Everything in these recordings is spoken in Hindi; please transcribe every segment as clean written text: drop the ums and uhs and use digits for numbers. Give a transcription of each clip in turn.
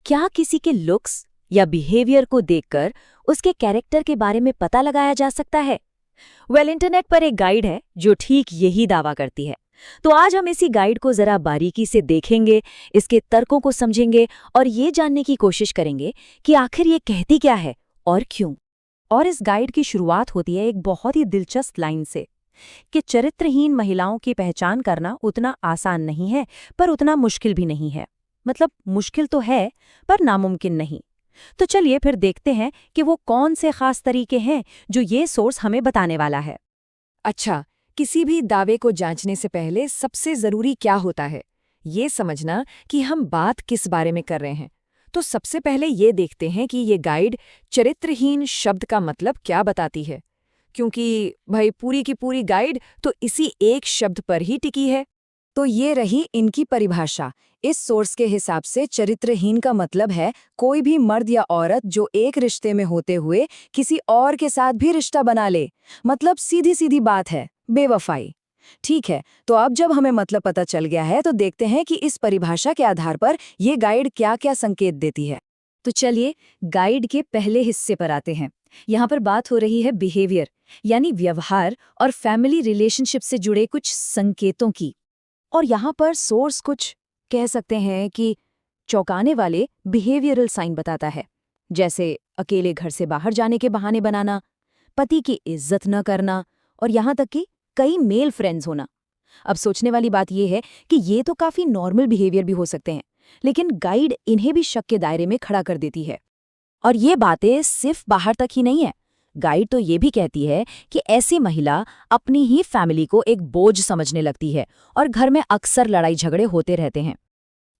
क्या किसी के लुक्स या बिहेवियर को देखकर उसके कैरेक्टर के बारे में पता लगाया जा सकता है? इंटरनेट पर एक गाइड है जो ठीक यही दावा करती है। तो आज हम इसी गाइड को जरा बारीकी से देखेंगे, इसके तर्कों को समझेंगे और ये जानने की कोशिश करेंगे कि आखिर ये कहती क्या है और क्यों। और इस गाइड की शुरुआत होती है एक बहुत ही दिलचस्प लाइन से कि चरित्रहीन महिलाओं की पहचान करना उतना आसान नहीं है, पर उतना मुश्किल भी नहीं है। मतलब मुश्किल तो है, पर नामुमकिन नहीं। तो चलिए फिर देखते हैं कि वो कौन से खास तरीके हैं जो ये सोर्स हमें बताने वाला है। अच्छा, किसी भी दावे को जांचने से पहले सबसे जरूरी क्या होता है, ये समझना कि हम बात किस बारे में कर रहे हैं। तो सबसे पहले ये देखते हैं कि ये गाइड चरित्रहीन शब्द का मतलब क्या बताती है, क्योंकि भाई पूरी की पूरी गाइड तो इसी एक शब्द पर ही टिकी है। तो ये रही इनकी परिभाषा। इस सोर्स के हिसाब से चरित्रहीन का मतलब है कोई भी मर्द या औरत जो एक रिश्ते में होते हुए किसी और के साथ भी रिश्ता बना ले। मतलब सीधी सीधी बात है, बेवफाई। ठीक है, तो अब जब हमें मतलब पता चल गया है तो देखते हैं कि इस परिभाषा के आधार पर ये गाइड क्या-क्या संकेत देती है। तो चलिए गाइड के पहले हिस्से पर आते हैं। यहाँ पर बात हो रही है बिहेवियर यानी व्यवहार और फैमिली रिलेशनशिप से जुड़े कुछ संकेतों की। और यहाँ पर सोर्स कुछ कह सकते हैं कि चौंकाने वाले बिहेवियरल साइन बताता है, जैसे अकेले घर से बाहर जाने के बहाने बनाना, पति की इज्जत न करना और यहाँ तक कि कई मेल फ्रेंड्स होना। अब सोचने वाली बात यह है कि ये तो काफी नॉर्मल बिहेवियर भी हो सकते हैं, लेकिन गाइड इन्हें भी शक के दायरे में खड़ा कर देती है। और ये बातें सिर्फ बाहर तक ही नहीं है। गाइड तो ये भी कहती है कि ऐसी महिला अपनी ही फैमिली को एक बोझ समझने लगती है और घर में अक्सर लड़ाई झगड़े होते रहते हैं।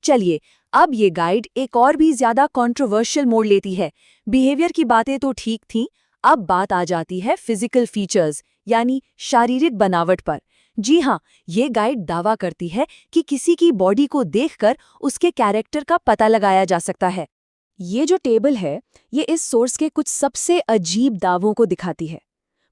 चलिए, अब ये गाइड एक और भी ज्यादा कंट्रोवर्शियल मोड़ लेती है। बिहेवियर की बातें तो ठीक थीं, अब बात आ जाती है फिजिकल फीचर्स यानी शारीरिक बनावट पर। जी हाँ, ये गाइड दावा करती है कि किसी की बॉडी को देखकर उसके कैरेक्टर का पता लगाया जा सकता है। ये जो टेबल है, ये इस सोर्स के कुछ सबसे अजीब दावों को दिखाती है।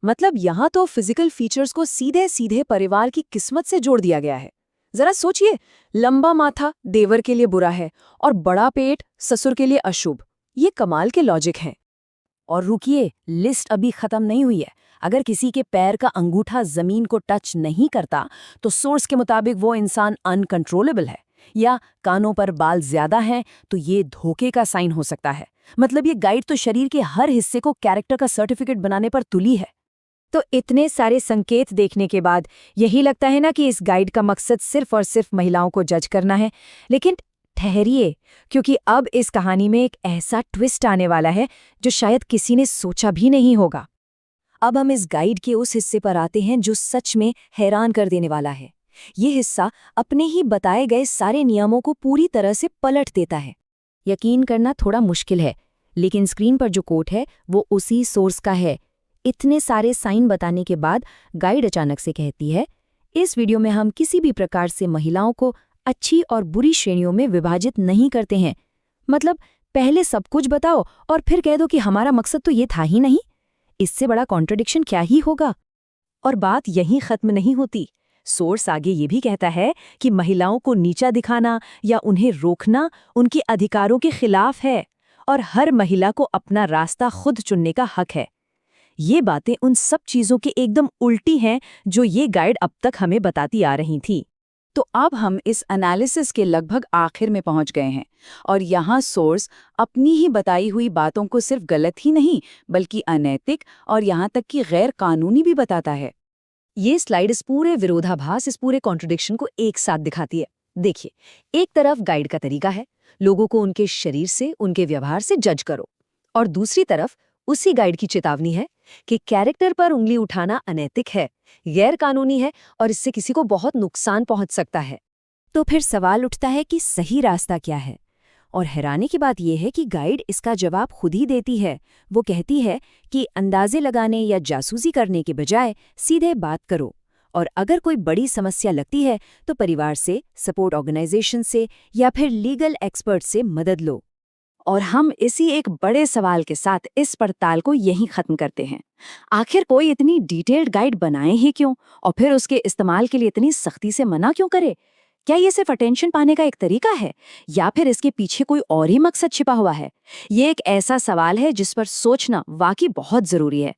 मतलब यहाँ तो फिजिकल फीचर्स को सीधे सीधे परिवार की किस्मत से जोड़ दिया गया है। जरा सोचिए, लंबा माथा देवर के लिए बुरा है और बड़ा पेट ससुर के लिए अशुभ। ये कमाल के लॉजिक हैं। और रुकिए, लिस्ट अभी खत्म नहीं हुई है। अगर किसी के पैर का अंगूठा जमीन को टच नहीं करता तो सोर्स के मुताबिक वो इंसान अनकंट्रोलेबल है, या कानों पर बाल ज्यादा हैं तो ये धोखे का साइन हो सकता है। मतलब ये गाइड तो शरीर के हर हिस्से को कैरेक्टर का सर्टिफिकेट बनाने पर तुली है। तो इतने सारे संकेत देखने के बाद यही लगता है ना कि इस गाइड का मकसद सिर्फ और सिर्फ महिलाओं को जज करना है। लेकिन ठहरिए, क्योंकि अब इस कहानी में एक ऐसा ट्विस्ट आने वाला है जो शायद किसी ने सोचा भी नहीं होगा। अब हम इस गाइड के उस हिस्से पर आते हैं जो सच में हैरान कर देने वाला है। ये हिस्सा अपने ही बताए गए सारे नियमों को पूरी तरह से पलट देता है। यकीन करना थोड़ा मुश्किल है, लेकिन स्क्रीन पर जो कोट है वो उसी सोर्स का है। इतने सारे साइन बताने के बाद गाइड अचानक से कहती है, इस वीडियो में हम किसी भी प्रकार से महिलाओं को अच्छी और बुरी श्रेणियों में विभाजित नहीं करते हैं। मतलब पहले सब कुछ बताओ और फिर कह दो कि हमारा मकसद तो ये था ही नहीं। इससे बड़ा कॉन्ट्रडिक्शन क्या ही होगा। और बात यहीं खत्म नहीं होती। सोर्स आगे ये भी कहता है कि महिलाओं को नीचा दिखाना या उन्हें रोकना उनके अधिकारों के खिलाफ है और हर महिला को अपना रास्ता खुद चुनने का हक है। ये बातें उन सब चीज़ों के एकदम उल्टी हैं जो ये गाइड अब तक हमें बताती आ रही थी। तो अब हम इस एनालिसिस के लगभग आखिर में पहुंच गए हैं और यहाँ सोर्स अपनी ही बताई हुई बातों को सिर्फ गलत ही नहीं बल्कि अनैतिक और यहाँ तक कि गैर कानूनी भी बताता है। ये स्लाइड इस पूरे विरोधाभास, इस पूरे कॉन्ट्रडिक्शन को एक साथ दिखाती है। देखिए, एक तरफ गाइड का तरीका है, लोगों को उनके शरीर से, उनके व्यवहार से जज करो, और दूसरी तरफ उसी गाइड की चेतावनी है कि कैरेक्टर पर उंगली उठाना अनैतिक है, गैर कानूनी है और इससे किसी को बहुत नुकसान पहुंच सकता है। तो फिर सवाल उठता है कि सही रास्ता क्या है? और हैरानी की बात यह है कि गाइड इसका जवाब खुद ही देती है। वो कहती है कि अंदाजे लगाने या जासूसी करने के बजाय सीधे बात करो, और अगर कोई बड़ी समस्या लगती है तो परिवार से, सपोर्ट ऑर्गेनाइजेशन से या फिर लीगल एक्सपर्ट से मदद लो। और हम इसी एक बड़े सवाल के साथ इस पड़ताल को यहीं खत्म करते हैं। आखिर कोई इतनी डिटेल्ड गाइड बनाए ही क्यों, और फिर उसके इस्तेमाल के लिए इतनी सख्ती से मना क्यों करे? क्या ये सिर्फ अटेंशन पाने का एक तरीका है या फिर इसके पीछे कोई और ही मकसद छिपा हुआ है? ये एक ऐसा सवाल है जिस पर सोचना वाकई बहुत जरूरी है।